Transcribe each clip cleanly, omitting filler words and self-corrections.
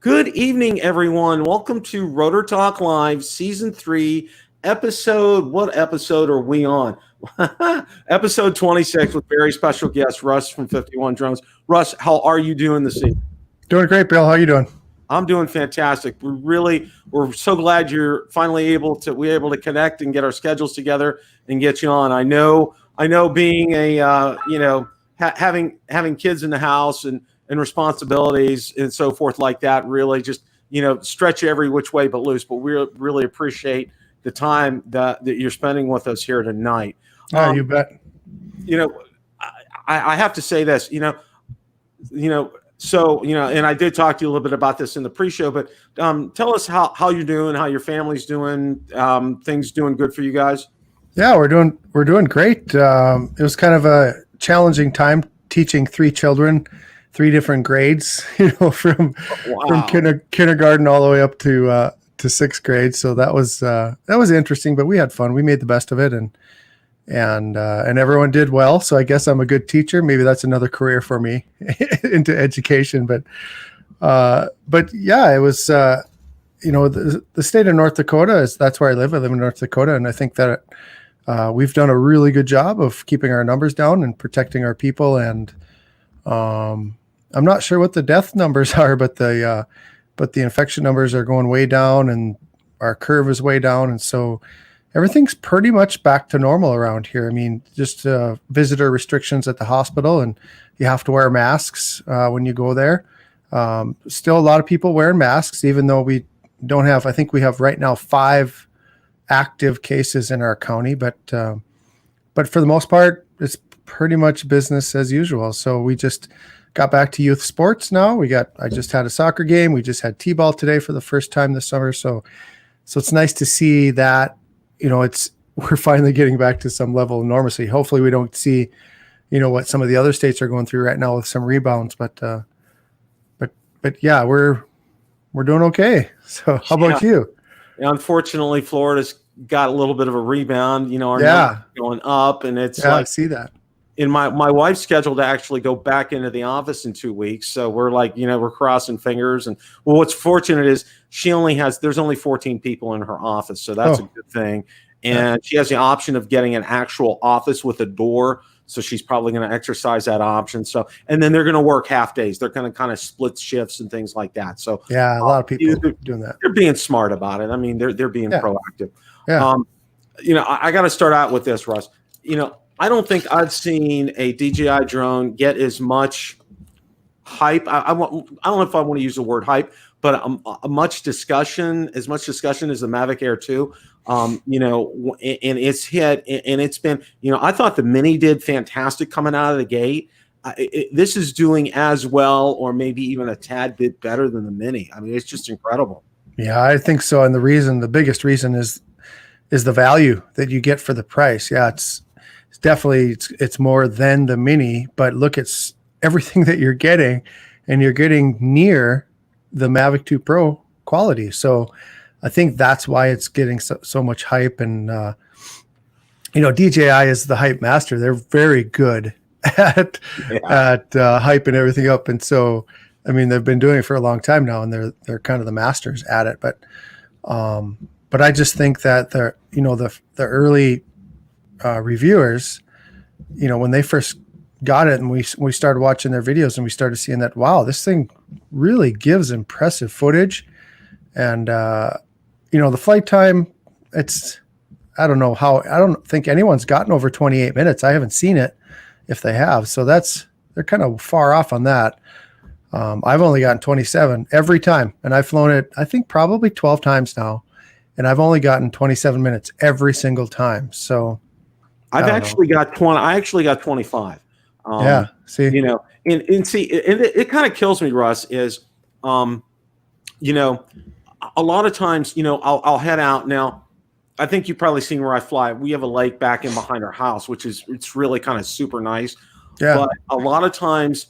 Good evening, everyone. Welcome to Rotor Talk Live, Season 3, what episode are we on? Episode 26 with very special guest Russ from 51 Drones. Russ, how are you doing this evening? Doing great, Bill. How are you doing? I'm doing fantastic. We're so glad you're finally able to connect and get our schedules together and get you on. I know being having kids in the house and responsibilities and so forth like that really just, stretch you every which way but loose. But we really appreciate the time that you're spending with us here tonight. You bet. I have to say this, and I did talk to you a little bit about this in the pre-show, but tell us how you're doing, how your family's doing, things doing good for you guys. Yeah, we're doing great. It was kind of a challenging time teaching 3 children, 3 different grades, from kindergarten all the way up to 6th grade. So that was interesting, but we had fun. We made the best of it, and everyone did well. So I guess I'm a good teacher. Maybe that's another career for me into education. But yeah, it was, the state of North Dakota that's where I live. I live in North Dakota. And I think that we've done a really good job of keeping our numbers down and protecting our people. And I'm not sure what the death numbers are, but the infection numbers are going way down and our curve is way down. And so everything's pretty much back to normal around here. I mean, just visitor restrictions at the hospital, and you have to wear masks when you go there. Still a lot of people wearing masks, even though we don't have, I think we have right now 5 active cases in our county, but for the most part, it's pretty much business as usual. So we just got back to youth sports now. I just had a soccer game. We just had t-ball today for the first time this summer. So it's nice to see that, we're finally getting back to some level of normalcy. Hopefully we don't see, what some of the other states are going through right now with some rebounds, but yeah, we're doing okay. So how about you? Unfortunately, Florida's got a little bit of a rebound, our numbers going up, and it's I see that. In my wife's scheduled to actually go back into the office in 2 weeks. So we're we're crossing fingers. And what's fortunate is there's only 14 people in her office. So that's a good thing. And she has the option of getting an actual office with a door. So she's probably going to exercise that option. So, and then they're going to work half days. They're going to kind of split shifts and things like that. So yeah, a lot of people doing that. They're being smart about it. I mean, they're being proactive. Yeah. I got to start out with this, Russ. I don't think I've seen a DJI drone get as much hype. I don't know if I want to use the word hype, but as much discussion as the Mavic Air 2. And it's hit, and it's been, I thought the Mini did fantastic coming out of the gate. This is doing as well, or maybe even a tad bit better than the Mini. I mean, it's just incredible. Yeah, I think so. And the biggest reason is the value that you get for the price. Yeah, it's definitely more than the Mini, but look, it's everything that you're getting, and you're getting near the Mavic 2 Pro quality. So I think that's why it's getting so much hype. And DJI is the hype master. They're very good at hyping everything up. And so, I mean, they've been doing it for a long time now, and they're kind of the masters at it. But I just think that the early reviewers, when they first got it and we started watching their videos, and we started seeing that, wow, this thing really gives impressive footage. And the flight time, I don't think anyone's gotten over 28 minutes. I haven't seen it if they have. So they're kind of far off on that. I've only gotten 27 every time, and I've flown it, I think, probably 12 times now, and I've only gotten 27 minutes every single time. So I actually got 25. Yeah. See, and see, it kind of kills me, Russ, is, a lot of times, I'll head out now. I think you've probably seen where I fly. We have a lake back in behind our house, it's really kind of super nice. Yeah. But a lot of times,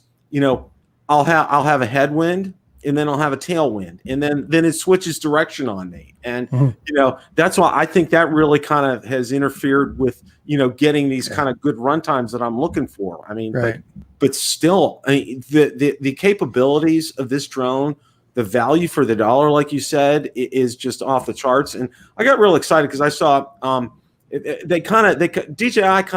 I'll have a headwind, and then I'll have a tailwind, and then it switches direction on me. And, that's why I think that really kind of has interfered with, getting these kind of good run times that I'm looking for. I mean, right. but still, I mean, the capabilities of this drone the value for the dollar, like you said, is just off the charts. And I got real excited because I saw DJI kind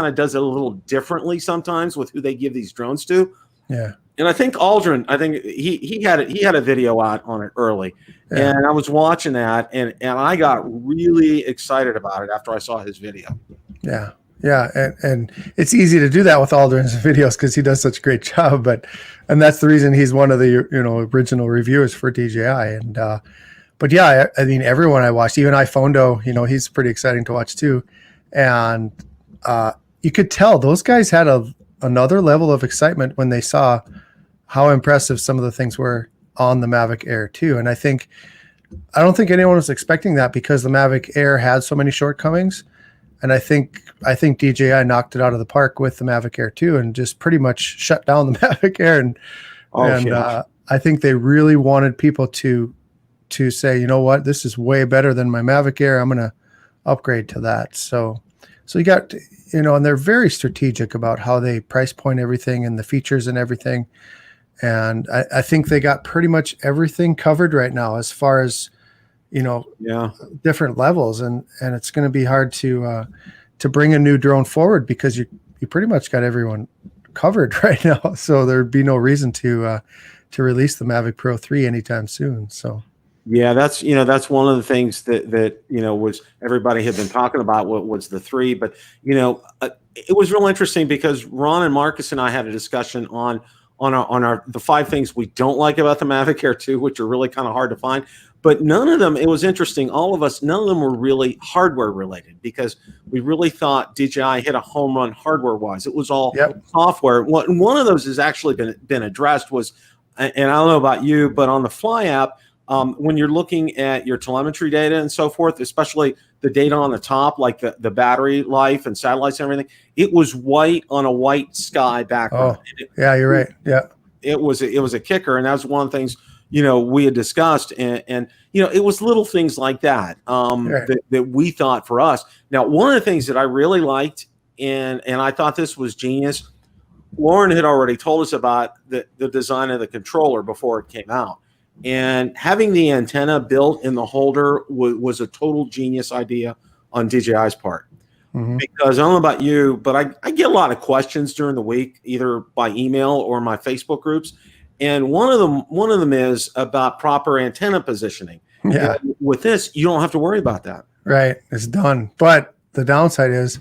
of does it a little differently sometimes with who they give these drones to. Yeah. And I think Aldrin, I think he had a video out on it early, and I was watching that, and I got really excited about it after I saw his video. Yeah, yeah, and it's easy to do that with Aldrin's videos because he does such a great job. And that's the reason he's one of the original reviewers for DJI. And but yeah, I mean, everyone I watched, even iPhondo, he's pretty exciting to watch too. And you could tell those guys had another level of excitement when they saw how impressive some of the things were on the Mavic Air too. And I don't think anyone was expecting that because the Mavic Air had so many shortcomings. And I think DJI knocked it out of the park with the Mavic Air 2 and just pretty much shut down the Mavic Air. And I think they really wanted people to say, you know what, this is way better than my Mavic Air. I'm going to upgrade to that. So you got, and they're very strategic about how they price point everything and the features and everything. And I think they got pretty much everything covered right now as far as, different levels. And it's going to be hard to bring a new drone forward because you pretty much got everyone covered right now. So there'd be no reason to release the Mavic Pro 3 anytime soon. So. Yeah, that's one of the things that was everybody had been talking about. What was the 3? But it was real interesting because Ron and Marcus and I had a discussion on the 5 things we don't like about the Mavic Air 2, which are really kind of hard to find. But none of them, it was interesting. All of us, none of them were really hardware related because we really thought DJI hit a home run hardware wise. It was all software. One of those has actually been addressed was, and I don't know about you, but on the Fly app. When you're looking at your telemetry data and so forth, especially the data on the top, like the battery life and satellites and everything, it was white on a white sky background. Oh, yeah, you're right. Yeah, it was a kicker, and that was one of the things we had discussed, and it was little things like that that we thought for us. Now, one of the things that I really liked, and I thought this was genius. Lauren had already told us about the design of the controller before it came out. And having the antenna built in the holder was a total genius idea on DJI's part. Mm-hmm. Because I don't know about you, but I get a lot of questions during the week, either by email or my Facebook groups. And one of them is about proper antenna positioning. Yeah. And with this, you don't have to worry about that. Right. It's done. But the downside is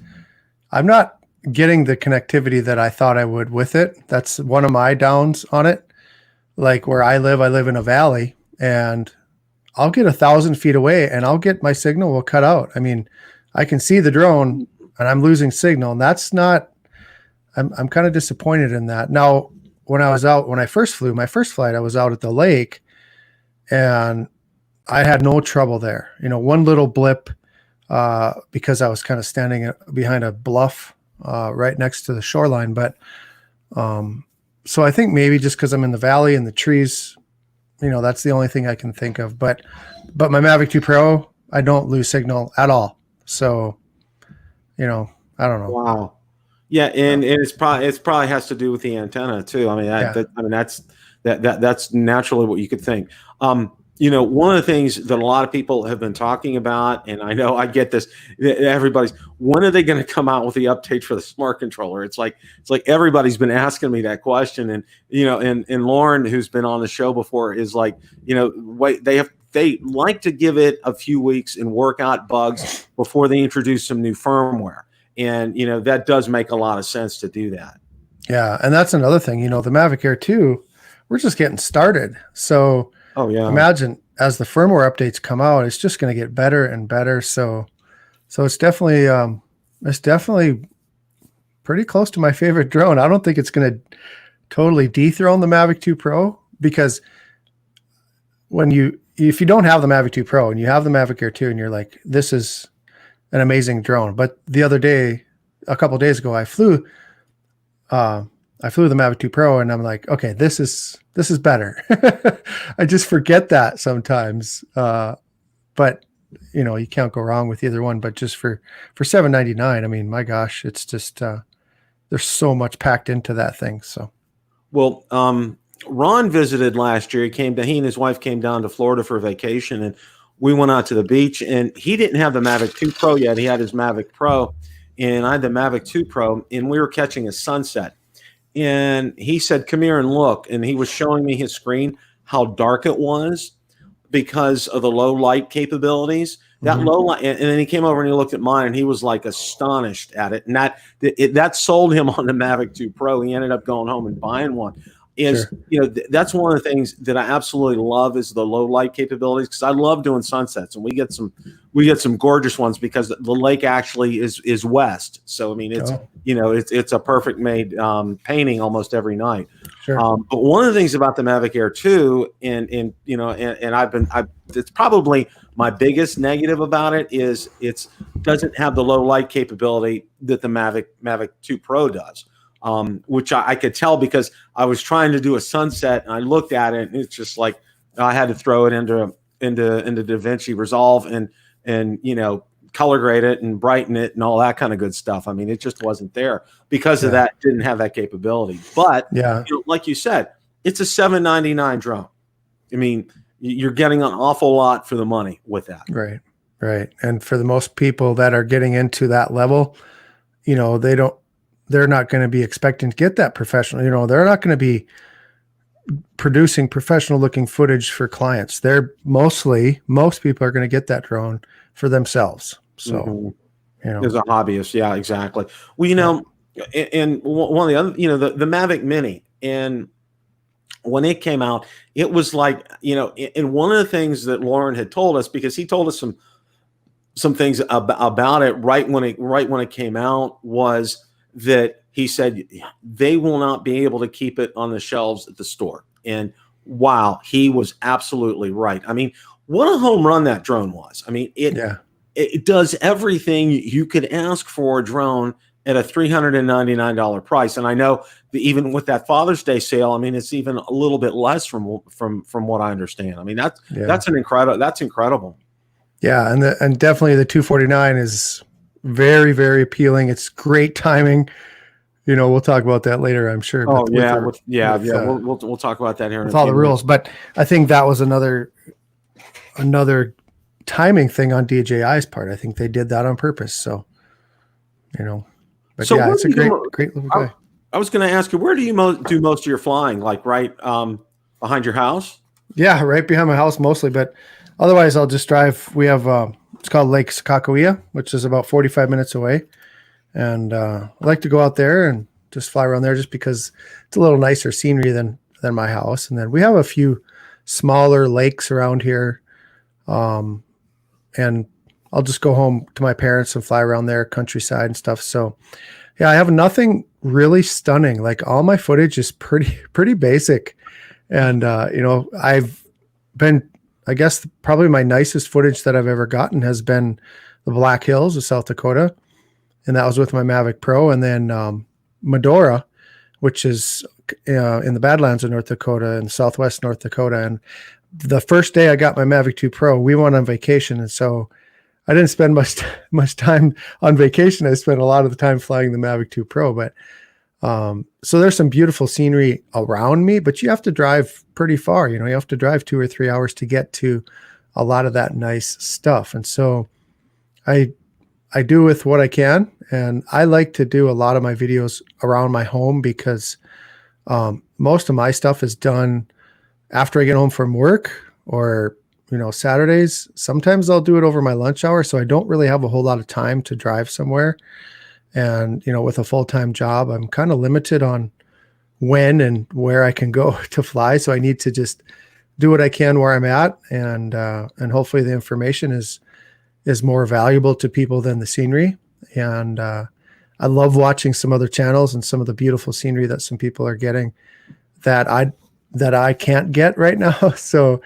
I'm not getting the connectivity that I thought I would with it. That's one of my downs on it. Like where I live in a valley, and I'll get 1,000 feet away and I'll get my signal will cut out. I mean, I can see the drone and I'm losing signal, and that's not, I'm kind of disappointed in that. Now, when I first flew my first flight, I was out at the lake and I had no trouble there. One little blip because I was kind of standing behind a bluff right next to the shoreline. But, so I think maybe just because I'm in the valley and the trees, that's the only thing I can think of. But my Mavic 2 Pro, I don't lose signal at all. So, I don't know. Wow. Yeah, and it's probably has to do with the antenna too. I mean, that's naturally what you could think. One of the things that a lot of people have been talking about, and I know I get this, everybody's, when are they going to come out with the update for the smart controller? It's like everybody's been asking me that question, and and Lauren, who's been on the show before, is like, wait, they like to give it a few weeks and work out bugs before they introduce some new firmware, and that does make a lot of sense to do that. Yeah, and that's another thing. The Mavic Air 2, we're just getting started, so. Oh yeah. Imagine as the firmware updates come out, it's just going to get better and better. So it's definitely pretty close to my favorite drone. I don't think it's going to totally dethrone the Mavic 2 Pro, because if you don't have the Mavic 2 Pro and you have the Mavic Air 2 and you're like, this is an amazing drone. But the other day, a couple of days ago, I flew the Mavic 2 Pro and I'm like, okay, this is better. I just forget that sometimes. But you can't go wrong with either one. But just for $799, I mean, my gosh, it's just there's so much packed into that thing. So, well, Ron visited last year. He and his wife came down to Florida for a vacation, and we went out to the beach. And he didn't have the Mavic 2 Pro yet. He had his Mavic Pro, and I had the Mavic 2 Pro, and we were catching a sunset. And he said, "Come here and look." And he was showing me his screen, how dark it was because of the low light capabilities. That low light, and then he came over and he looked at mine, and he was like astonished at it. And that sold him on the Mavic 2 Pro. He ended up going home and buying one. That's one of the things that I absolutely love is the low light capabilities, because I love doing sunsets, and we get some gorgeous ones because the lake actually is west. So I mean, it's a perfect made painting almost every night. Sure. But one of the things about the Mavic Air 2, and it's probably my biggest negative about it is it doesn't have the low light capability that the Mavic 2 Pro does. Which I could tell because I was trying to do a sunset and I looked at it, and it's just like I had to throw it into DaVinci Resolve and color grade it and brighten it and all that kind of good stuff. I mean, it just wasn't there because of that. Didn't have that capability. But like you said, it's a $799 drone. I mean, you're getting an awful lot for the money with that. Right. And for the most people that are getting into that level, they're not going to be expecting to get that professional. They're not going to be producing professional looking footage for clients. Most people are going to get that drone for themselves. So, as a hobbyist. Yeah, exactly. Well, and one of the other, the Mavic Mini, and when it came out, it was like, and one of the things that Lauren had told us, because he told us some things about it right when it came out, was that he said they will not be able to keep it on the shelves at the store. And wow, he was absolutely right. I mean, what a home run that drone was. I mean, it does everything you could ask for a drone at a $399 price. And I know that even with that Father's Day sale, I mean, it's even a little bit less from what I understand. I mean, that's incredible. Yeah. And definitely the 249 is very, very appealing. It's great timing. We'll talk about that later, I'm sure. We'll talk about that here with all the rules. But I think that was another timing thing on DJI's part. I think they did that on purpose. So, but it's a great little guy. I was going to ask you, where do you do most of your flying? Like right behind your house? Yeah, right behind my house mostly. But otherwise, I'll just drive. We have it's called Lake Sakakawea, which is about 45 minutes away. And I like to go out there and just fly around there just because it's a little nicer scenery than my house. And then we have a few smaller lakes around here. And I'll just go home to my parents and fly around there, countryside and stuff. So yeah, I have nothing really stunning. Like all my footage is pretty basic. And, I've been, I guess probably my nicest footage that I've ever gotten has been the Black Hills of South Dakota. And that was with my Mavic Pro. And then Medora, which is in the Badlands of North Dakota and southwest North Dakota. And the first day I got my Mavic 2 Pro, we went on vacation. And so I didn't spend much time on vacation. I spent a lot of the time flying the Mavic 2 Pro. But so there's some beautiful scenery around me, but you have to drive pretty far. You have to drive 2 or 3 hours to get to a lot of that nice stuff. And so I do with what I can, and I like to do a lot of my videos around my home because most of my stuff is done after I get home from work or, Saturdays. Sometimes I'll do it over my lunch hour, so I don't really have a whole lot of time to drive somewhere. And, with a full-time job, I'm kind of limited on when and where I can go to fly. So I need to just do what I can where I'm at. And hopefully the information is more valuable to people than the scenery. And I love watching some other channels and some of the beautiful scenery that some people are getting that I can't get right now. So,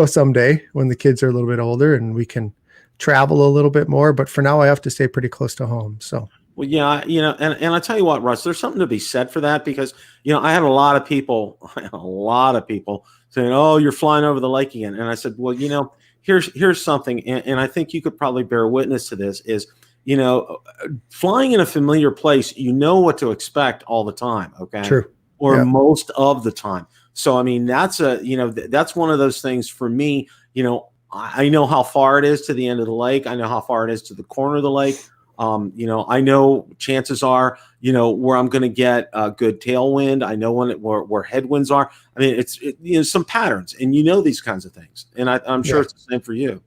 someday when the kids are a little bit older and we can travel a little bit more, but for now I have to stay pretty close to home. So. Well, yeah, and I tell you what, Russ, there's something to be said for that because, I had a lot of people saying, "Oh, you're flying over the lake again." And I said, well, here's something, and I think you could probably bear witness to this is, flying in a familiar place, what to expect all the time. Okay. True. Or most of the time. So, I mean, that's that's one of those things for me. I know how far it is to the end of the lake. I know how far it is to the corner of the lake. I know chances are, where I'm going to get a good tailwind. I know where headwinds are. I mean, it's some patterns, and these kinds of things. And I'm sure it's the same for you.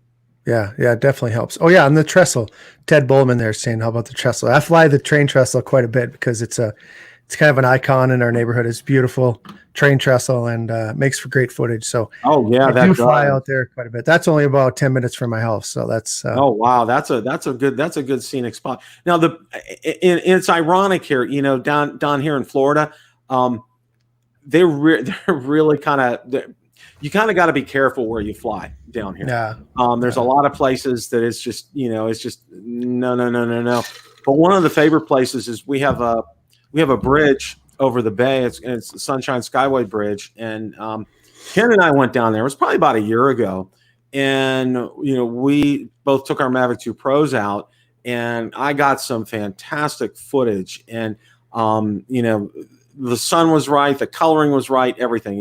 Yeah, it definitely helps. Oh yeah, and the trestle. Ted Bullman there saying, how about the trestle? I fly the train trestle quite a bit because it's kind of an icon in our neighborhood. It's beautiful train trestle and makes for great footage. So I do fly out there quite a bit. That's only about 10 minutes from my house. So that's oh wow, that's a good scenic spot. Now it's ironic here, down here in Florida, they're really kind of, you kind of got to be careful where you fly down here. Yeah. There's a lot of places that it's just no. But one of the favorite places is we have a bridge over the bay. It's the Sunshine Skyway Bridge, and Ken and I went down there. It was probably about a year ago, and we both took our Mavic 2 Pros out, and I got some fantastic footage. And the sun was right, the coloring was right, everything.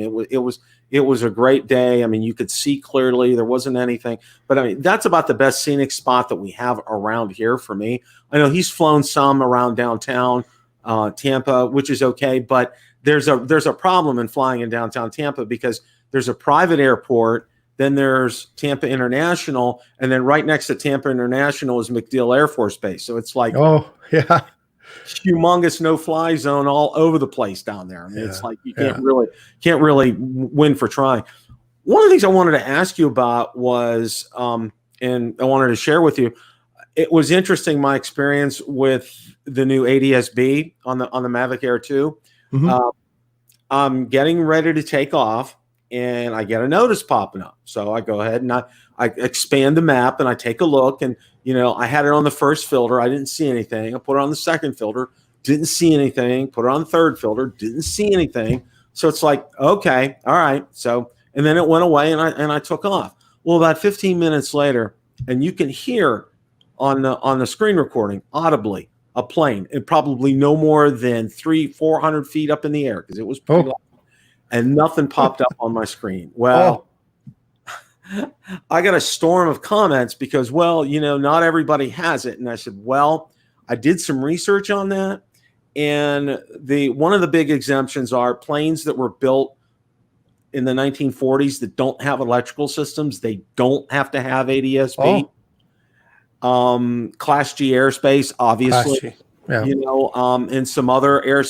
It was a great day. I mean, you could see clearly. There wasn't anything. But, I mean, that's about the best scenic spot that we have around here for me. I know he's flown some around downtown Tampa, which is okay. But there's a problem in flying in downtown Tampa because there's a private airport, then there's Tampa International, and then right next to Tampa International is MacDill Air Force Base. So it's like, oh, yeah, humongous no-fly zone all over the place down there. I mean, it's like you can't really win for trying. One of the things I wanted to ask you about was, and I wanted to share with you, it was interesting, my experience with the new ATSB on the Mavic Air 2. Mm-hmm. I'm getting ready to take off, and I get a notice popping up. So I go ahead and I expand the map and I take a look, and I had it on the first filter. I didn't see anything. I put it on the second filter. Didn't see anything. Put it on the third filter. Didn't see anything. So it's like, okay, all right. So, and then it went away, and I took off. Well, about 15 minutes later, and you can hear on the screen recording audibly a plane, and probably no more than 300-400 feet up in the air because it was pretty loud, and nothing popped up on my screen. Well. I got a storm of comments because, not everybody has it. And I said, well, I did some research on that. And one of the big exemptions are planes that were built in the 1940s that don't have electrical systems. They don't have to have ATSB. Class G airspace, obviously, Class G. Yeah. And some other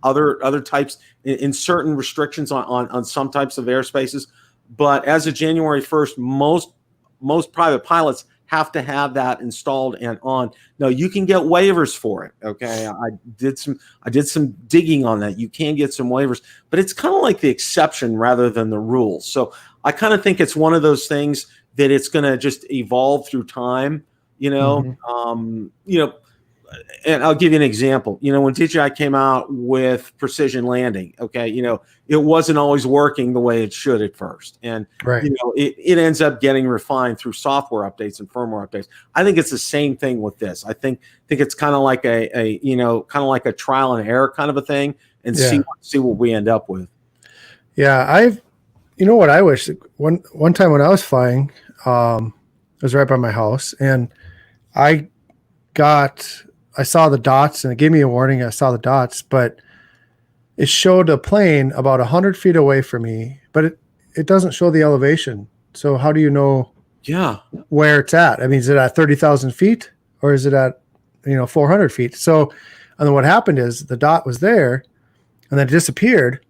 other types in certain restrictions on some types of airspaces. But as of January 1st, most private pilots have to have that installed and on. Now, you can get waivers for it. Okay, I did some digging on that. You can get some waivers, but it's kind of like the exception rather than the rule. So I kind of think it's one of those things that it's going to just evolve through time. Mm-hmm. And I'll give you an example. When DJI came out with precision landing, okay, it wasn't always working the way it should at first. And, right. It ends up getting refined through software updates and firmware updates. I think it's the same thing with this. I think it's kind of like a trial and error kind of a thing, and see what we end up with. Yeah. What I wish one time when I was flying, it was right by my house, and I saw the dots, and it gave me a warning. I saw the dots, but it showed a plane about 100 feet away from me, but it doesn't show the elevation. So how do you know where it's at? I mean, is it at 30,000 feet or is it at, 400 feet? So, and then what happened is the dot was there and then it disappeared,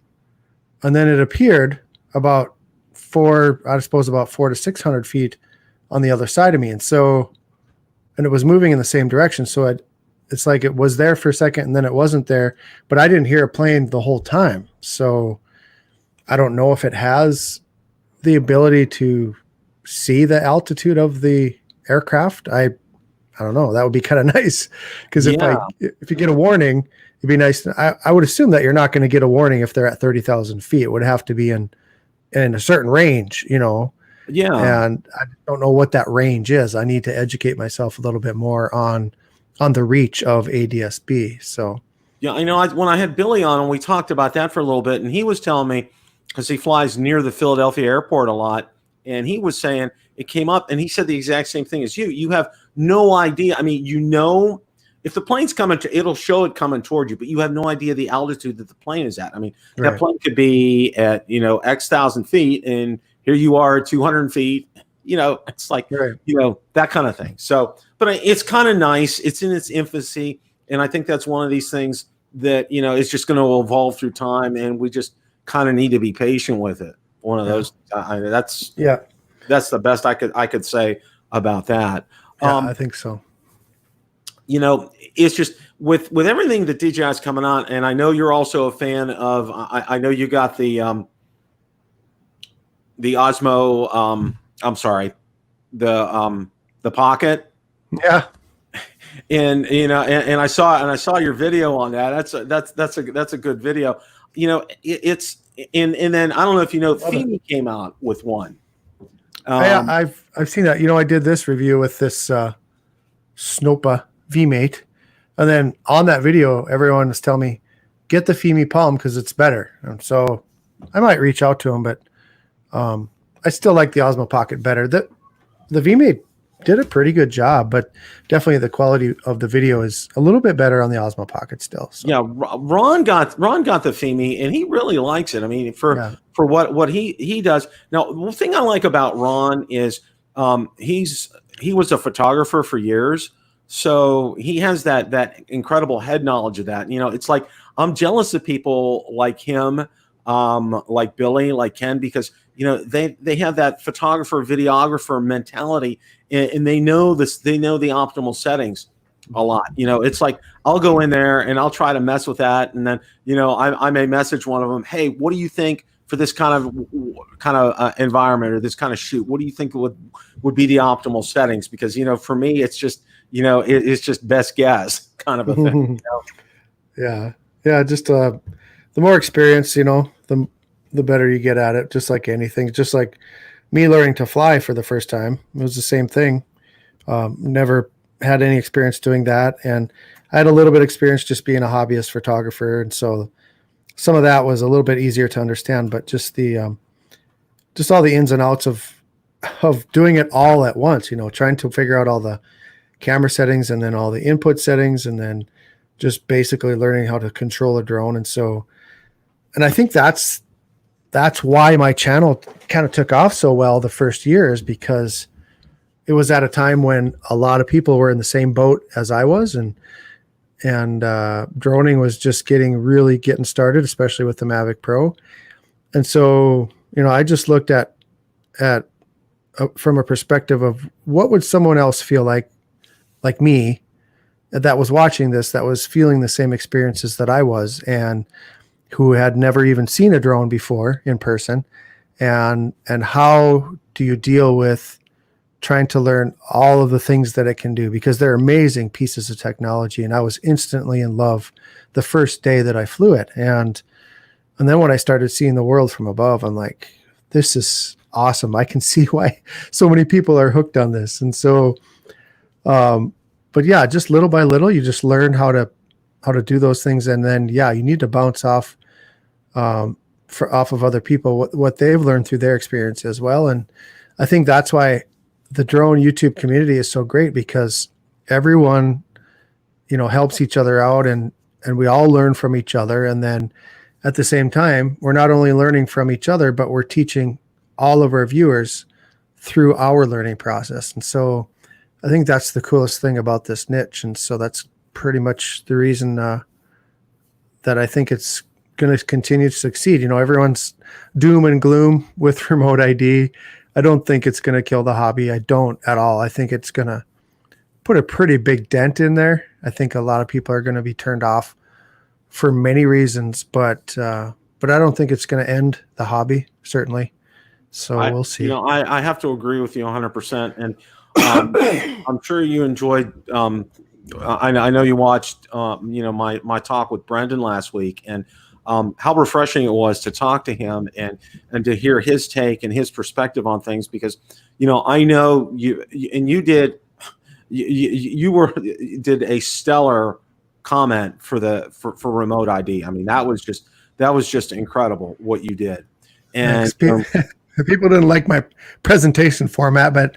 and then it appeared about 400 to 600 feet on the other side of me. And it was moving in the same direction. So it's like it was there for a second and then it wasn't there, but I didn't hear a plane the whole time. So I don't know if it has the ability to see the altitude of the aircraft. I don't know. That would be kind of nice, because if you get a warning, it'd be nice. I would assume that you're not going to get a warning if they're at 30,000 feet. It would have to be in a certain range, Yeah. And I don't know what that range is. I need to educate myself a little bit more on the reach of ATSB. So, yeah, when I had Billy on and we talked about that for a little bit, and he was telling me because he flies near the Philadelphia airport a lot, and he was saying it came up, and he said the exact same thing as you. You have no idea. I mean, if the plane's coming, it'll show it coming toward you, but you have no idea the altitude that the plane is at. I mean, that plane could be at X thousand feet, and here you are at 200 feet. It's like that kind of thing. So, but it's kind of nice. It's in its infancy, and I think that's one of these things that is just going to evolve through time, and we just kind of need to be patient with it. One of those. That's the best I could say about that. I think so. It's just with everything that DJI is coming on, and I know you're also a fan of. I know you got the Osmo. I'm sorry, the Pocket. Yeah. And and I saw your video on that. That's a good video. It's and then I don't know if FIMI came out with one. I've seen that. I did this review with this Snopa VMate, and then on that video, everyone was telling me get the FIMI Palm because it's better. And so I might reach out to him, but I still like the Osmo Pocket better. The VMate did a pretty good job, but definitely the quality of the video is a little bit better on the Osmo Pocket still. So. Yeah, Ron got the FIMI, and he really likes it. I mean, for what he does. Now, the thing I like about Ron is he was a photographer for years, so he has that incredible head knowledge of that. It's like I'm jealous of people like him, like Billy, like Ken, because they have that photographer videographer mentality, and they know this. They know the optimal settings a lot. It's like I'll go in there and I'll try to mess with that, and then I may message one of them, hey, what do you think for this kind of environment or this kind of shoot? What do you think would be the optimal settings? Because for me, it's just it's just best guess kind of a thing. Yeah. Just the more experience, the better you get at it. Just like anything. Just like me learning to fly for the first time, it was the same thing. Never had any experience doing that, and I had a little bit of experience just being a hobbyist photographer, and so some of that was a little bit easier to understand. But just just all the ins and outs of doing it all at once, trying to figure out all the camera settings and then all the input settings, and then just basically learning how to control a drone. And I think that's why my channel kind of took off so well the first year, is because it was at a time when a lot of people were in the same boat as I was, and droning was just getting started, especially with the Mavic Pro. And so, I just looked at from a perspective of what would someone else feel like me, that was watching this, that was feeling the same experiences that I was, and who had never even seen a drone before in person. And how do you deal with trying to learn all of the things that it can do, because they're amazing pieces of technology. And I was instantly in love the first day that I flew it. And then when I started seeing the world from above, I'm like, this is awesome. I can see why so many people are hooked on this. And so, but yeah, just little by little, you just learn how to do those things. And then, you need to bounce off of other people, what they've learned through their experience as well. And I think that's why the drone YouTube community is so great, because everyone, helps each other out, and we all learn from each other. And then at the same time, we're not only learning from each other, but we're teaching all of our viewers through our learning process. And so I think that's the coolest thing about this niche. And so that's pretty much the reason that I think it's going to continue to succeed. Everyone's doom and gloom with remote ID. I don't think it's going to kill the hobby. I don't at all. I think it's going to put a pretty big dent in there. I think a lot of people are going to be turned off for many reasons, but I don't think it's going to end the hobby, certainly. So we'll see. I have to agree with you 100%. And I'm sure you enjoyed. I know you watched. My talk with Brendan last week, and how refreshing it was to talk to him and to hear his take and his perspective on things. Because I know you did a stellar comment for remote ID. I mean, that was just incredible what you did. And people didn't like my presentation format, but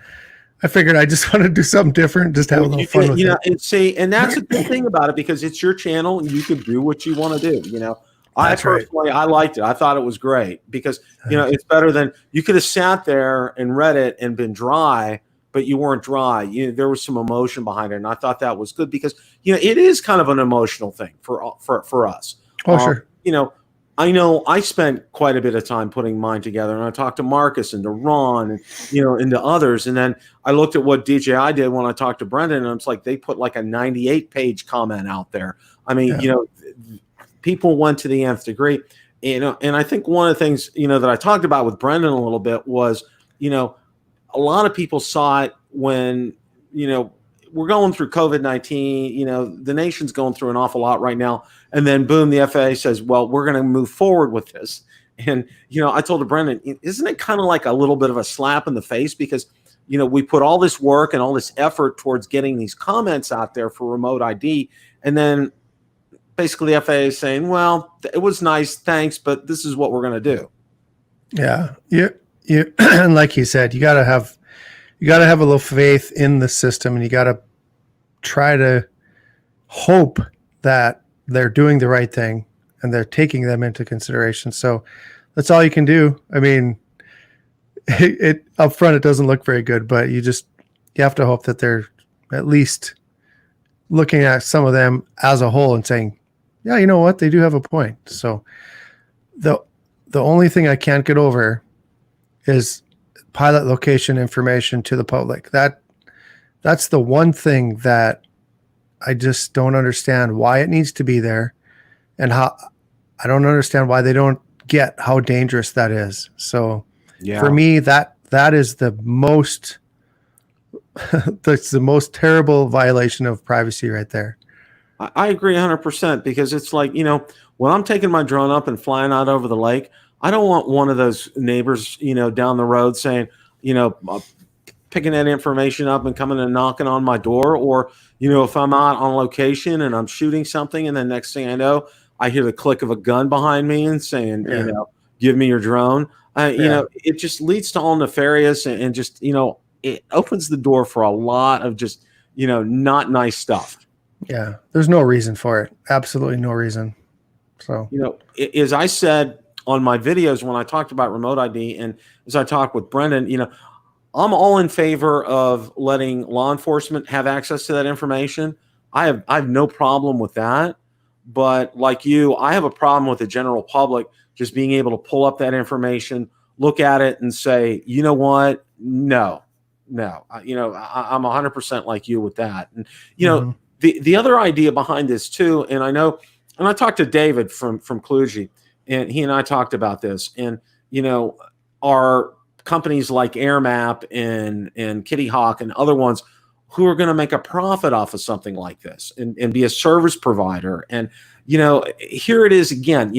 I figured I just want to do something different, just have a little fun with it. And see, and that's a good thing about it, because it's your channel and you can do what you want to do. I personally, I liked it. I thought it was great because, it's better than you could have sat there and read it and been dry, but you weren't dry. There was some emotion behind it. And I thought that was good because, it is kind of an emotional thing for us. Oh, sure. I know I spent quite a bit of time putting mine together, and I talked to Marcus and to Ron and, and to others. And then I looked at what DJI did when I talked to Brendan, and it's like they put like a 98-page comment out there. I mean, people went to the nth degree, and I think one of the things, that I talked about with Brendan a little bit was, a lot of people saw it when, we're going through COVID-19, the nation's going through an awful lot right now. And then boom, the FAA says, well, we're going to move forward with this. And, I told Brendan, isn't it kind of like a little bit of a slap in the face? Because, we put all this work and all this effort towards getting these comments out there for remote ID. And then basically the FAA is saying, well, it was nice, thanks, but this is what we're going to do. Yeah. And like he said, you got to have a little faith in the system, and you got to try to hope that they're doing the right thing and they're taking them into consideration. So that's all you can do. I mean, it up front, it doesn't look very good, but you have to hope that they're at least looking at some of them as a whole and saying, yeah, you know what? They do have a point. So the only thing I can't get over is pilot location information to the public. That's the one thing that I just don't understand why it needs to be there, and how I don't understand why they don't get how dangerous that is. So for me, that is the most that's the most terrible violation of privacy right there. I agree 100%, because it's like, when I'm taking my drone up and flying out over the lake, I don't want one of those neighbors, down the road saying, picking that information up and coming and knocking on my door. Or, if I'm out on location and I'm shooting something, and then next thing I know, I hear the click of a gun behind me and saying, give me your drone. It just leads to all nefarious and just, it opens the door for a lot of just, not nice stuff. Yeah. There's no reason for it. Absolutely no reason. So, as I said on my videos when I talked about remote ID, and as I talked with Brendan, I'm all in favor of letting law enforcement have access to that information. I have no problem with that. But like you, I have a problem with the general public just being able to pull up that information, look at it, and say, you know what? No. I'm 100% like you with that. And, the other idea behind this too, and I know, and I talked to David from Kluge, and he and I talked about this, and, our companies like AirMap and Kitty Hawk and other ones who are going to make a profit off of something like this and be a service provider. And, here it is again,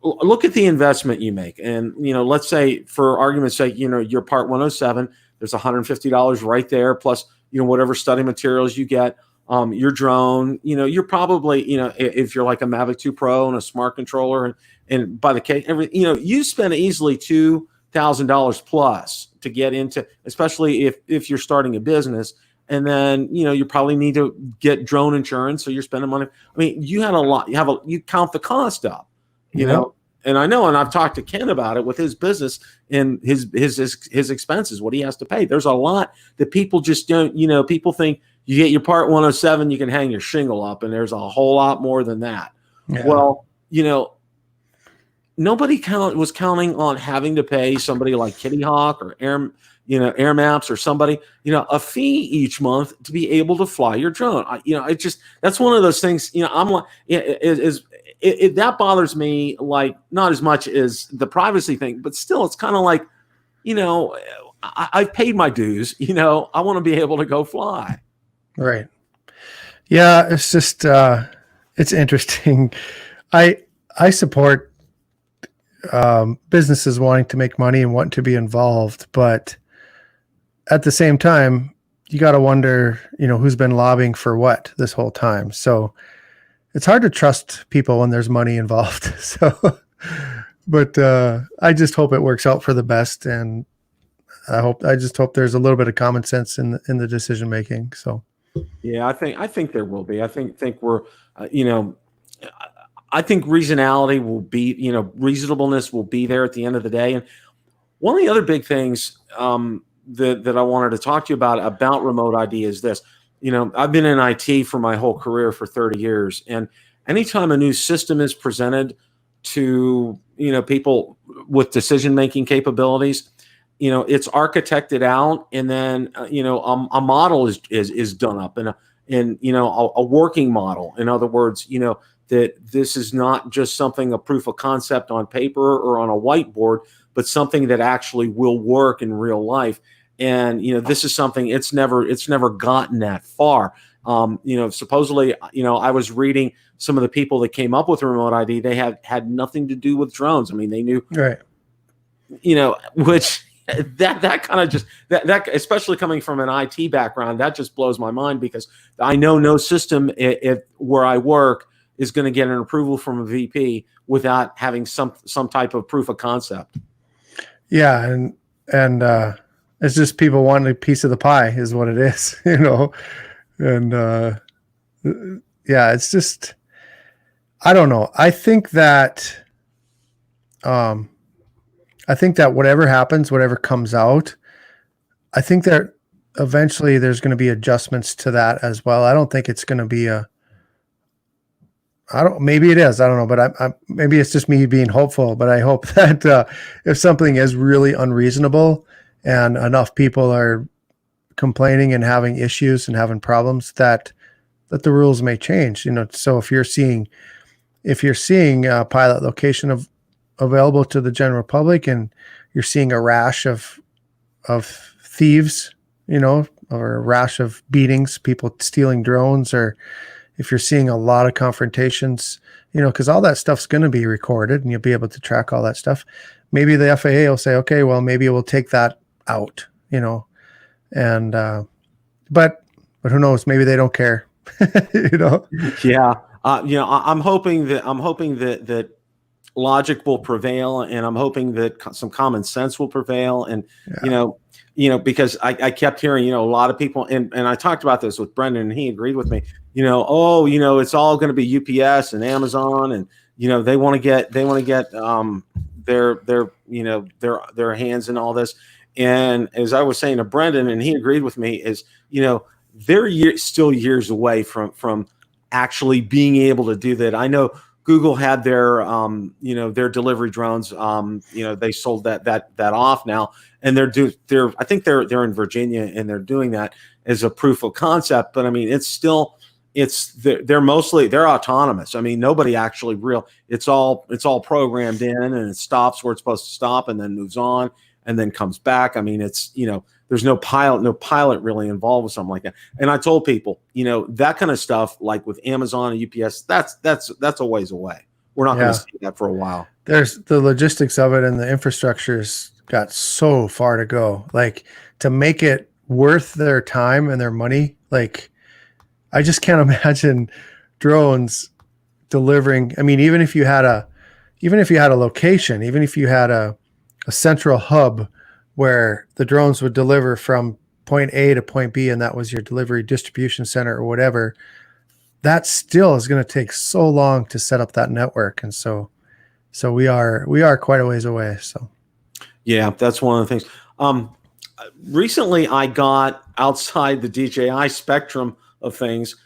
look at the investment you make. And, let's say for argument's sake, your part 107, there's $150 right there. Plus, whatever study materials you get, your drone, you're probably, if you're like a Mavic 2 Pro and a smart controller and by the case, you spend easily $2,000 plus to get into, especially if you're starting a business. And then, you probably need to get drone insurance. So you're spending money. I mean, you count the cost up, know, and I know, and I've talked to Ken about it with his business and his expenses, what he has to pay. There's a lot that people just don't, people think you get your part 107, you can hang your shingle up, and there's a whole lot more than that. Yeah. Well, nobody was counting on having to pay somebody like Kitty Hawk or Air Maps or somebody, a fee each month to be able to fly your drone. That's one of those things, I'm like, that bothers me, like not as much as the privacy thing, but still it's kind of like, I've paid my dues, I want to be able to go fly. Right. Yeah. It's just, it's interesting. I support businesses wanting to make money and want to be involved, but at the same time, you got to wonder, who's been lobbying for what this whole time. So it's hard to trust people when there's money involved. So but I just hope it works out for the best, and I just hope there's a little bit of common sense in the decision making. So Yeah, I think there will be. I think we're, you know, I think reasonality will be, you know, reasonableness will be there at the end of the day. And one of the other big things that I wanted to talk to you about remote ID is this. You know, I've been in IT for my whole career for 30 years, and anytime a new system is presented to, you know, people with decision making capabilities, you know, it's architected out, and then you know, a model is done up, and you know, a working model. In other words, you know, that this is not just something, a proof of concept on paper or on a whiteboard, but something that actually will work in real life. And you know, this is something it's never gotten that far. You know, supposedly, you know, I was reading some of the people that came up with remote ID. They had nothing to do with drones. I mean, they knew, right. you know, which that kind of just that especially coming from an IT background, that just blows my mind, because I know no system where I work is going to get an approval from a VP without having some type of proof of concept. Yeah, and it's just people wanting a piece of the pie is what it is, you know. And yeah, it's just, I don't know. I think that whatever happens, whatever comes out, I think that eventually there's going to be adjustments to that as well. I don't think it's going to be maybe it is, I don't know, but maybe it's just me being hopeful, but I hope that if something is really unreasonable and enough people are complaining and having issues and having problems, that the rules may change, you know. So if you're seeing a pilot location available to the general public, and you're seeing a rash of thieves, you know, or a rash of beatings, people stealing drones, or if you're seeing a lot of confrontations, you know, because all that stuff's going to be recorded and you'll be able to track all that stuff. Maybe the FAA will say, okay, well, maybe we'll take that out, you know, and but who knows? Maybe they don't care, you know. Yeah, you know, I'm hoping that logic will prevail, and I'm hoping that some common sense will prevail, and Yeah. you know, because I kept hearing, you know, a lot of people, and I talked about this with Brendan, and he agreed with me. You know, oh, you know, it's all going to be UPS and Amazon, and you know, they want to get their you know, their hands in all this. And as I was saying to Brendan, and he agreed with me, is, you know, they're still years away from actually being able to do that. I know Google had their you know, their delivery drones. You know, they sold that off now, and I think they're in Virginia, and they're doing that as a proof of concept. But I mean, they're autonomous. I mean, nobody actually it's all programmed in, and it stops where it's supposed to stop, and then moves on, and then comes back. I mean, it's, you know, there's no pilot really involved with something like that. And I told people, you know, that kind of stuff, like with Amazon and UPS, that's a ways away. We're not going to see that for a while. There's the logistics of it, and the infrastructure's got so far to go. Like, to make it worth their time and their money, like, I just can't imagine drones delivering. I mean, even if you had a location, even if you had a central hub where the drones would deliver from point A to point B, and that was your delivery distribution center or whatever, that still is going to take so long to set up that network. And so we are quite a ways away. So yeah, that's one of the things. Recently I got outside the DJI spectrum of things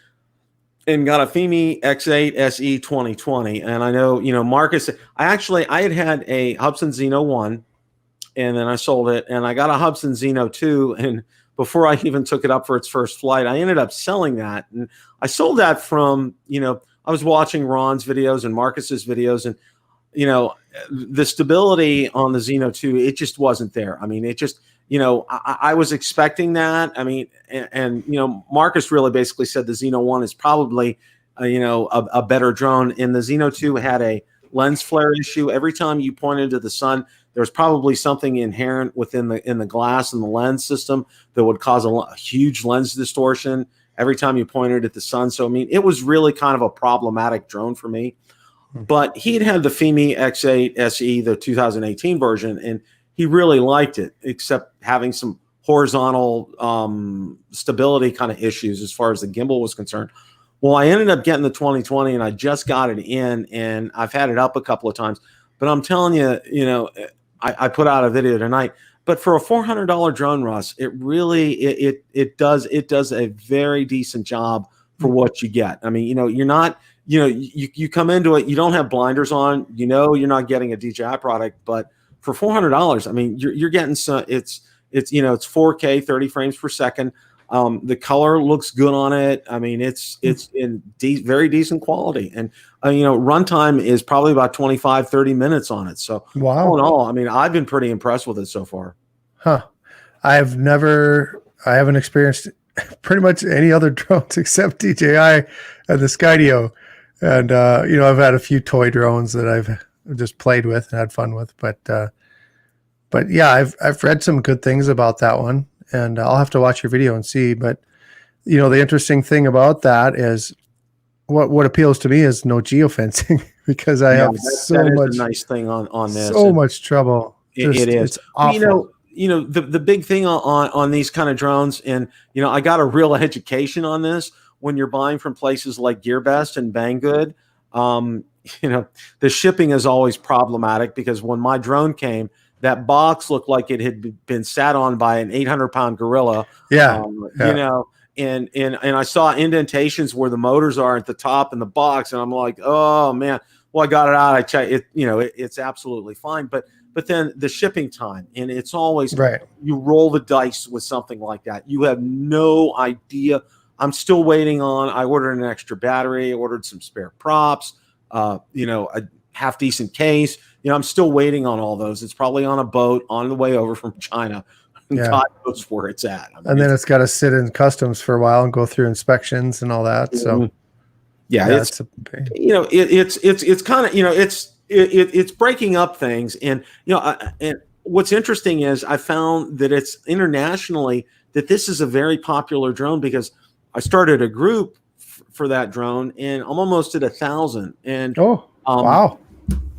and got a FIMI X8 SE 2020. And I know, you know, Marcus, I had a Hubsan Zeno 1, and then I sold it, and I got a Hubsan Zeno 2. And before I even took it up for its first flight, I ended up selling that. And I sold that from, you know, I was watching Ron's videos and Marcus's videos, and, you know, the stability on the Zeno 2, it just wasn't there. I mean, it just, you know, I was expecting that. I mean, and you know, Marcus really basically said the Zeno 1 is probably, you know, a better drone. And the Zeno 2 had a lens flare issue. Every time you pointed to the sun, there was probably something inherent within the glass and the lens system that would cause a huge lens distortion every time you pointed at the sun. So, I mean, it was really kind of a problematic drone for me. but he had the FIMI X8 SE, the 2018 version, and he really liked it, except having some horizontal stability kind of issues as far as the gimbal was concerned. Well, I ended up getting the 2020, and I just got it in, and I've had it up a couple of times. But I'm telling you, I put out a video tonight. But for a $400 drone, Russ, it really it does a very decent job for what you get. I mean, you're not, you come into it, you don't have blinders on, you're not getting a DJI product, but for $400, I mean, you're getting some. It's 4K, 30 frames per second. The color looks good on it. I mean, it's in very decent quality, and runtime is probably about 25, 30 minutes on it. So wow. All in all, I mean, I've been pretty impressed with it so far. Huh. I haven't experienced pretty much any other drones except DJI and the Skydio. And, I've had a few toy drones that I've just played with and had fun with, but yeah, I've read some good things about that one, and I'll have to watch your video and see. But, the interesting thing about that is what appeals to me is no geofencing, because I have so much a nice thing on this. So much trouble. It is. It's awful. The big thing on these kind of drones, and I got a real education on this when you're buying from places like GearBest and Banggood. The shipping is always problematic, because when my drone came, that box looked like it had been sat on by an 800-pound gorilla. Yeah. And I saw indentations where the motors are at the top in the box, and I'm like, oh man. Well, I got it out. I checked it. It's absolutely fine. But then the shipping time, and it's always right. You roll the dice with something like that. You have no idea. I'm still waiting on. I ordered an extra battery. Ordered some spare props. A half decent case. I'm still waiting on all those. It's probably on a boat on the way over from China. Yeah. God knows where it's at. I mean, and then it's got to sit in customs for a while and go through inspections and all that. So it's kind of, it's breaking up things. And, and what's interesting is I found that it's internationally that this is a very popular drone, because I started a group for that drone, and I'm almost at 1,000. And wow.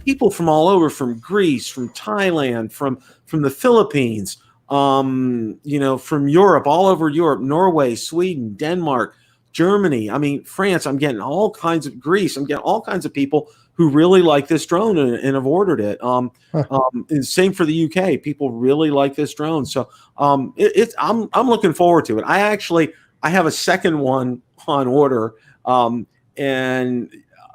People from all over, from Greece, from Thailand, from the Philippines, from Europe, all over Europe, Norway, Sweden, Denmark, Germany. I mean, France. I'm getting all kinds of Greece. I'm getting all kinds of people who really like this drone and have ordered it. And same for the UK. People really like this drone. So I'm looking forward to it. I have a second one on order. And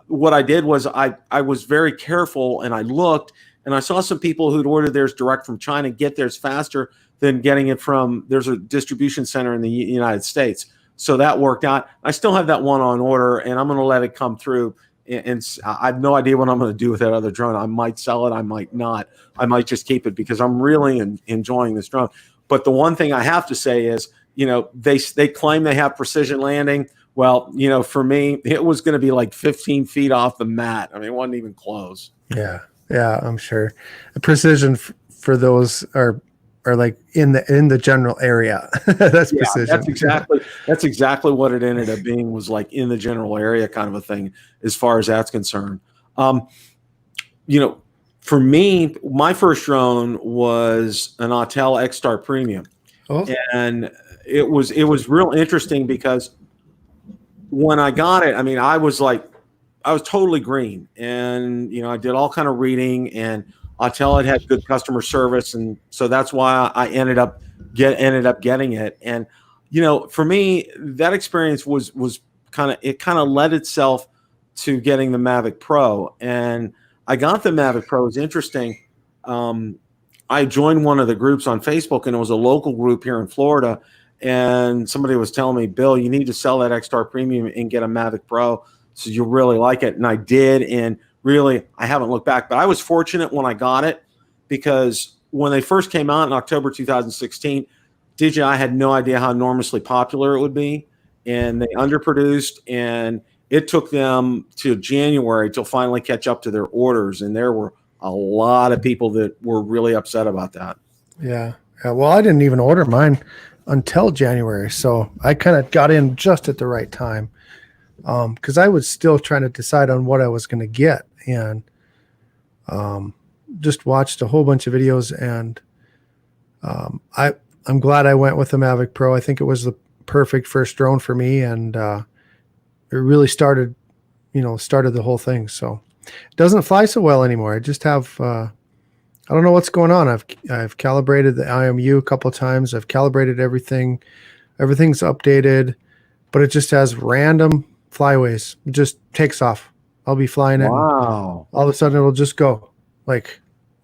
what I did was I was very careful, and I looked, and I saw some people who'd ordered theirs direct from China get theirs faster than getting it there's a distribution center in the United States. So that worked out. I still have that one on order, and I'm going to let it come through. And I have no idea what I'm going to do with that other drone. I might sell it. I might not. I might just keep it, because I'm really enjoying this drone. But the one thing I have to say is, they claim they have precision landing. Well, for me, it was going to be like 15 feet off the mat. I mean, it wasn't even close. Yeah, I'm sure. The precision for those are like in the general area. That's precision. That's exactly what it ended up being, was like in the general area kind of a thing, as far as that's concerned. For me, my first drone was an Autel X-Star Premium. And it was real interesting, because when I got it, I mean, I was totally green, and I did all kind of reading, and Autel had good customer service, and so that's why I ended up getting it. And for me, that experience was kind of led itself to getting the Mavic Pro, and I got the Mavic Pro. It's interesting. I joined one of the groups on Facebook, and it was a local group here in Florida. And somebody was telling me, Bill, you need to sell that X-Star Premium and get a Mavic Pro, so you'll really like it. And I did. And really, I haven't looked back. But I was fortunate when I got it, because when they first came out in October 2016, DJI had no idea how enormously popular it would be. And they underproduced. And it took them till January to finally catch up to their orders. And there were a lot of people that were really upset about that. Yeah. Well, I didn't even order mine until January, so I kind of got in just at the right time, because I was still trying to decide on what I was going to get, and just watched a whole bunch of videos, and I'm glad I went with the Mavic Pro. I think it was the perfect first drone for me, and it really started the whole thing. So it doesn't fly so well anymore. I just have I don't know what's going on. I've calibrated the IMU a couple of times. I've calibrated everything. Everything's updated, but it just has random flyways. It just takes off. I'll be flying it. Wow. All of a sudden it'll just go. Like,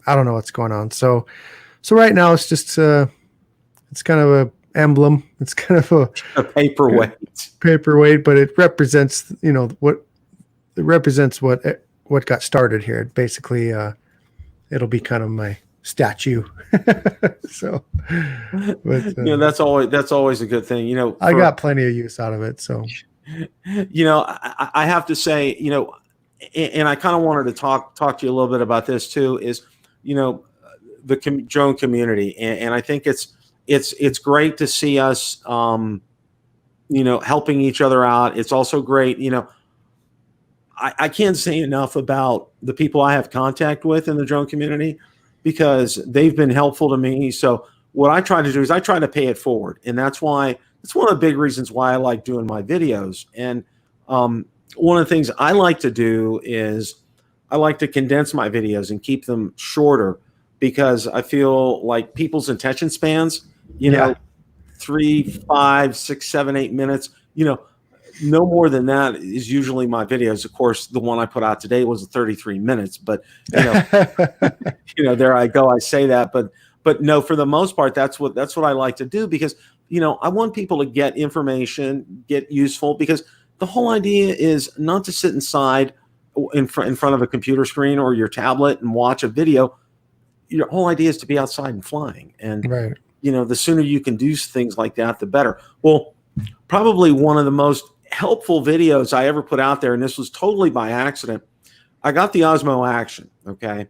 I don't know what's going on. So right now it's just it's kind of a emblem. It's kind of a paperweight, but it represents, what got started here. Basically, it'll be kind of my statue. So, but, that's always a good thing. I got plenty of use out of it. So, I have to say, and I kind of wanted to talk to you a little bit about this too, is, the drone community. And I think it's great to see us, helping each other out. It's also great, I can't say enough about the people I have contact with in the drone community, because they've been helpful to me. So what I try to do is I try to pay it forward. And that's one of the big reasons why I like doing my videos. And one of the things I like to do is I like to condense my videos and keep them shorter, because I feel like people's attention spans, 3, 5, 6, 7, 8 minutes, no more than that is usually my videos. Of course, the one I put out today was 33 minutes, but there I go. I say that, but no, for the most part, that's what I like to do, because, I want people to get information, get useful, because the whole idea is not to sit inside in front of a computer screen or your tablet and watch a video. Your whole idea is to be outside and flying. And, right. The sooner you can do things like that, the better. Well, probably one of the most helpful videos I ever put out there, and this was totally by accident. I got the Osmo Action, okay,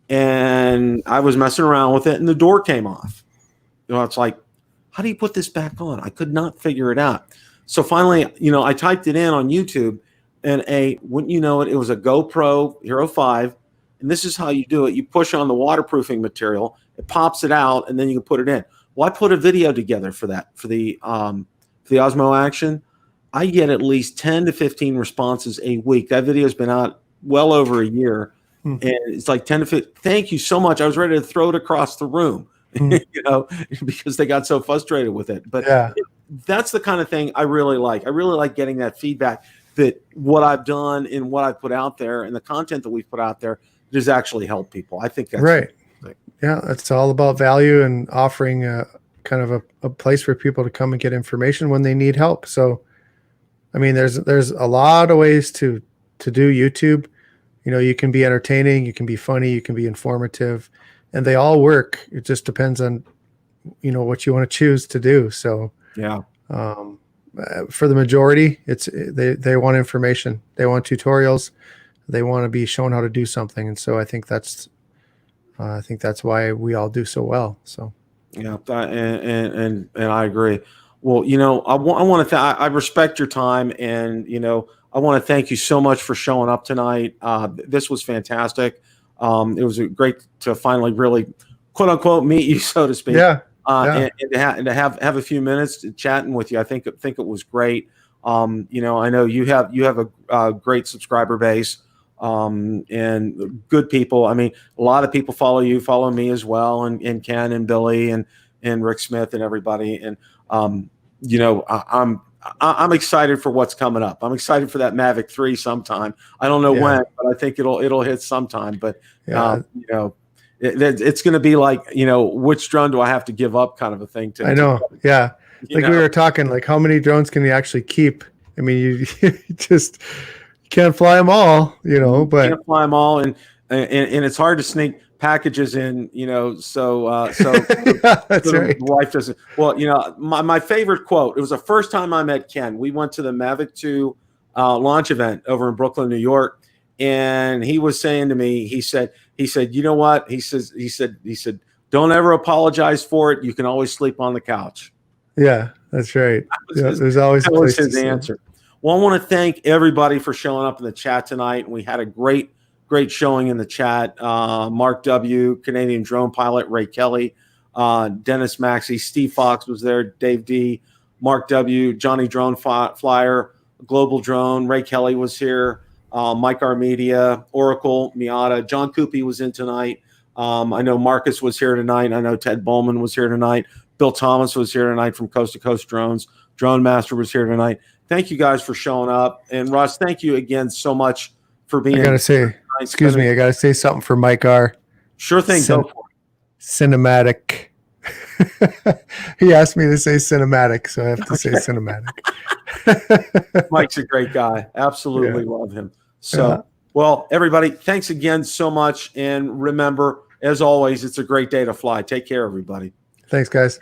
and I was messing around with it, and the door came off. It's like, how do you put this back on? I could not figure it out. So finally, I typed it in on YouTube, and wouldn't you know it, it was a GoPro Hero 5, and this is how you do it. You push on the waterproofing material, it pops it out, and then you can put it in. Well, I put a video together for the Osmo Action. I get at least 10 to 15 responses a week. That video has been out well over a year. And it's like 10 to 15. Thank you so much. I was ready to throw it across the room, because they got so frustrated with it. But that's the kind of thing I really like. I really like getting that feedback that what I've done and what I've put out there and the content that we've put out there does actually help people. I think that's right. Yeah, it's all about value and offering kind of a place for people to come and get information when they need help. So, I mean, there's a lot of ways to do YouTube. You can be entertaining, you can be funny, you can be informative, and they all work. It just depends on, what you want to choose to do. So yeah, for the majority, they want information, they want tutorials, they want to be shown how to do something, and so I think that's why we all do so well. So yeah, and I agree. Well, I want to. I respect your time, and I want to thank you so much for showing up tonight. This was fantastic. It was great to finally really, quote unquote, meet you, so to speak. Yeah. And to have a few minutes chatting with you. I think it was great. I know you have a great subscriber base, and good people. I mean, a lot of people follow you, follow me as well, and Ken and Billy and Rick Smith and everybody. And I'm excited for what's coming up. I'm excited for that Mavic 3 sometime. I don't know when, but I think it'll hit sometime. But it's going to be like, which drone do I have to give up, kind of a thing. I know. Yeah. We were talking, like, how many drones can you actually keep? I mean, you just can't fly them all, but can't fly them all. And it's hard to sneak packages in, so that's right. The wife doesn't. Well, my favorite quote, it was the first time I met Ken. We went to the Mavic 2 launch event over in Brooklyn, New York, and he was saying to me, he said, you know what? He said, don't ever apologize for it. You can always sleep on the couch. Yeah, that's right. There's always a place his answer. Well, I want to thank everybody for showing up in the chat tonight. We had a great great showing in the chat. Mark W., Canadian drone pilot, Ray Kelly, Dennis Maxey, Steve Fox was there, Dave D., Mark W., Johnny Drone Flyer, Global Drone, Ray Kelly was here, Mike Armedia, Oracle, Miata, John Coopy was in tonight. I know Marcus was here tonight. I know Ted Bowman was here tonight. Bill Thomas was here tonight from Coast to Coast Drones. Drone Master was here tonight. Thank you guys for showing up. And Russ, thank you again so much for being. I gotta say, excuse me, I gotta say something for Mike R. Sure thing. Go for it. Cinematic. He asked me to say cinematic, so I have to say cinematic. Mike's a great guy. Absolutely love him. So, well, everybody, thanks again so much. And remember, as always, it's a great day to fly. Take care, everybody. Thanks, guys.